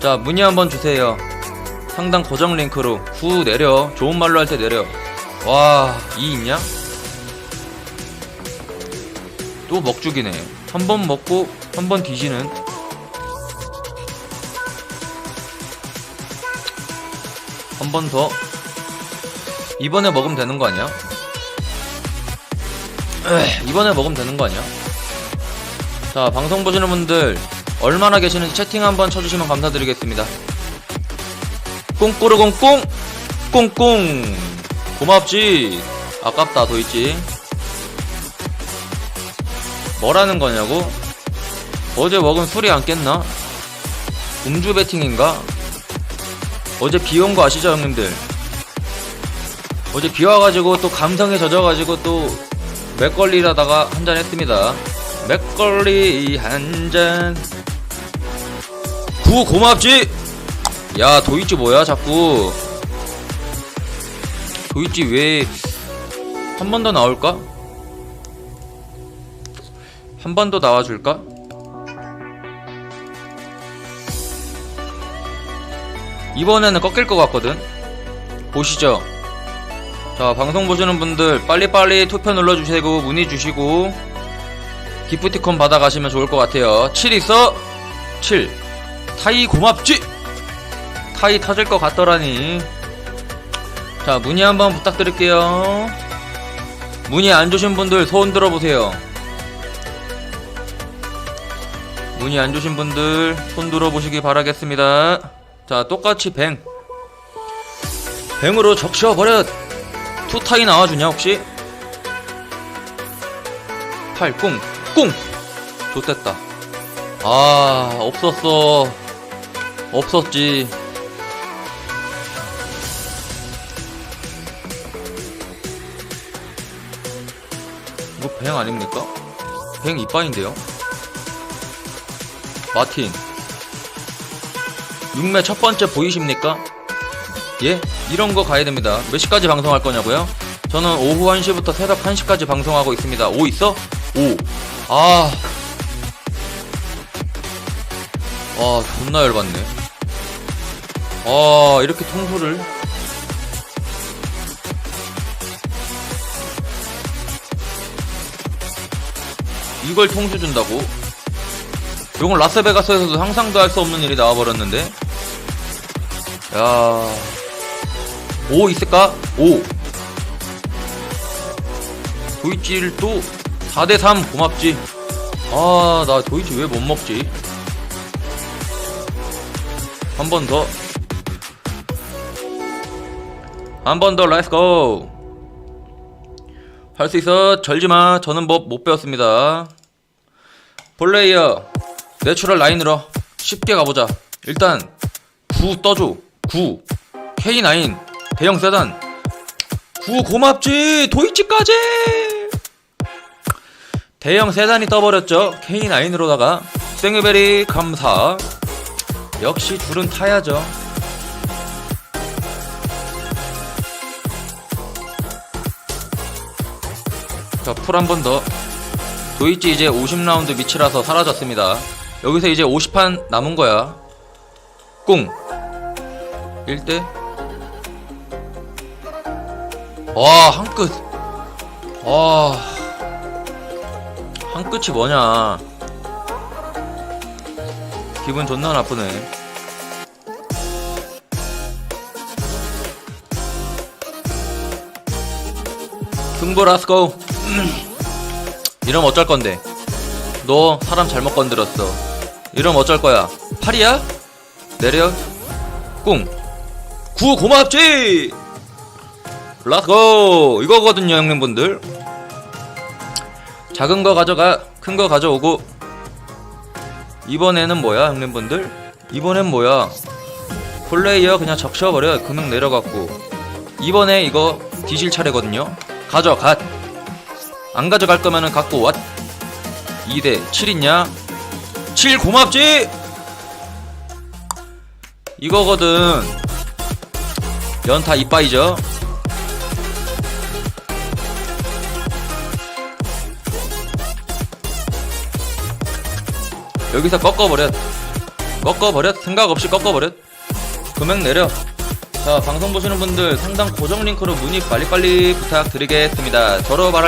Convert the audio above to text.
자, 문의 한번 주세요. 상단 고정 링크로 후 내려. 좋은 말로 할 때 내려. 와, 이 있냐? 또 먹죽이네. 한 번 먹고 한 번 뒤지는. 한 번 더. 이번에 먹으면 되는 거 아니야? 이번에 먹으면 되는 거 아니야? 자, 방송 보시는 분들 얼마나 계시는지 채팅 한번 쳐주시면 감사드리겠습니다. 꽁꼬르꽁꽁 꽁꽁. 고맙지. 아깝다. 더 있지. 뭐라는 거냐고? 어제 먹은 술이 안 깼나? 음주 배팅인가? 어제 비 온 거 아시죠, 형님들? 어제 비 와가지고 또 감성에 젖어가지고 또 맥걸리라다가 한잔 했습니다. 맥걸리 한잔. 구 고맙지. 야, 도이치 뭐야 자꾸. 도이치 왜 한 번 더 나올까? 한 번 더 나와줄까? 이번에는 꺾일 것 같거든. 보시죠. 자, 방송 보시는 분들 빨리빨리 투표 눌러주시고 문의 주시고 기프티콘 받아가시면 좋을 것 같아요. 7 있어? 7. 타이 고맙지? 타이 터질 것 같더라니. 자, 문의 한번 부탁드릴게요. 문의 안 주신 분들 손 들어보세요. 문의 안 주신 분들 손 들어보시기 바라겠습니다. 자, 똑같이 뱅으로 적셔버려. 투타이 나와주냐 혹시? 8 꿍 좋댔다. 아, 없었어. 없었지. 이거 뱅 아닙니까? 뱅 이빠인데요. 마틴 6매 첫번째 보이십니까? 예? 이런거 가야됩니다. 몇 시까지 방송할 거냐고요? 저는 오후 1시부터 새벽 1시까지 방송하고 있습니다. 5 있어? 5. 아, 존나 열받네. 이렇게 통수를. 이걸 통수 준다고? 이건 라스베가스에서도 상상도 할 수 없는 일이 나와버렸는데? 야, 5 있을까? 5. 도이치를 또 4대3 고맙지. 아, 나 도이치 왜 못 먹지? 한 번 더. 한 번 더, 렛츠고! 할 수 있어. 절지마. 저는 법 못 배웠습니다. 플레이어 내추럴 라인으로 쉽게 가보자. 일단 9 떠줘. 9 K9 대형 세단. 9 고맙지. 도이치까지 대형 세단이 떠버렸죠. K9으로다가 생유베리 감사. 역시 줄은 타야죠. 자, 풀 한 번 더. 도이치 이제 50라운드 미치라서 사라졌습니다. 여기서 이제 50판 남은 거야. 꿍 1대. 와, 한 끝. 한 끝이 뭐냐. 기분 존나 나쁘네. 승부 렛츠고. 이러면 어쩔 건데? 너 사람 잘못 건드렸어. 이러면 어쩔 거야? 8이야? 내려. 꿍 9 고맙지. 렛츠고. 이거거든요, 형님분들. 작은 거 가져가, 큰 거 가져오고. 이번에는 뭐야, 형님분들? 이번엔 뭐야? 플레이어 그냥 적셔버려. 금액 내려갖고. 이번에 이거 뒤질 차례거든요. 가져갓. 안 가져갈 거면은 갖고 왓. 2대 7 있냐? 7 고맙지. 이거거든. 연타 이빠이죠. 여기서 꺾어버려. 꺾어버렸. 생각 없이 꺾어버렸. 금액 내려. 자, 방송 보시는 분들 상단 고정 링크로 문의 빨리빨리 부탁드리겠습니다. 저로 말할